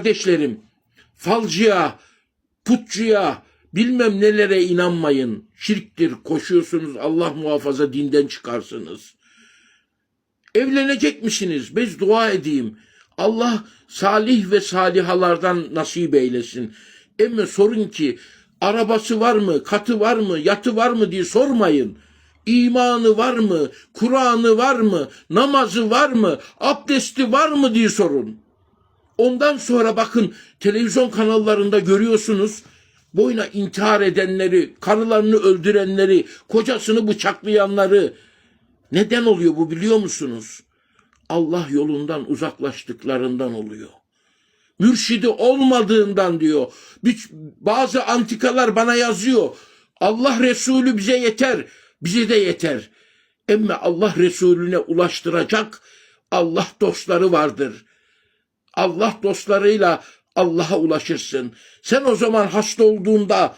Kardeşlerim, falcıya, putçuya, bilmem nelere inanmayın. Şirktir, koşuyorsunuz, Allah muhafaza dinden çıkarsınız. Evlenecek misiniz? Biz dua edeyim. Allah salih ve salihalardan nasip eylesin. Ama sorun ki arabası var mı, katı var mı, yatı var mı diye sormayın. İmanı var mı, Kur'an'ı var mı, namazı var mı, abdesti var mı diye sorun. Ondan sonra bakın televizyon kanallarında görüyorsunuz boyuna intihar edenleri, karılarını öldürenleri, kocasını bıçaklayanları. Neden oluyor bu biliyor musunuz? Allah yolundan uzaklaştıklarından oluyor. Mürşidi olmadığından diyor. Bazı antikalar bana yazıyor. Allah Resulü bize yeter, bize de yeter. Ama Allah Resulüne ulaştıracak Allah dostları vardır. Allah dostlarıyla Allah'a ulaşırsın. Sen o zaman hasta olduğunda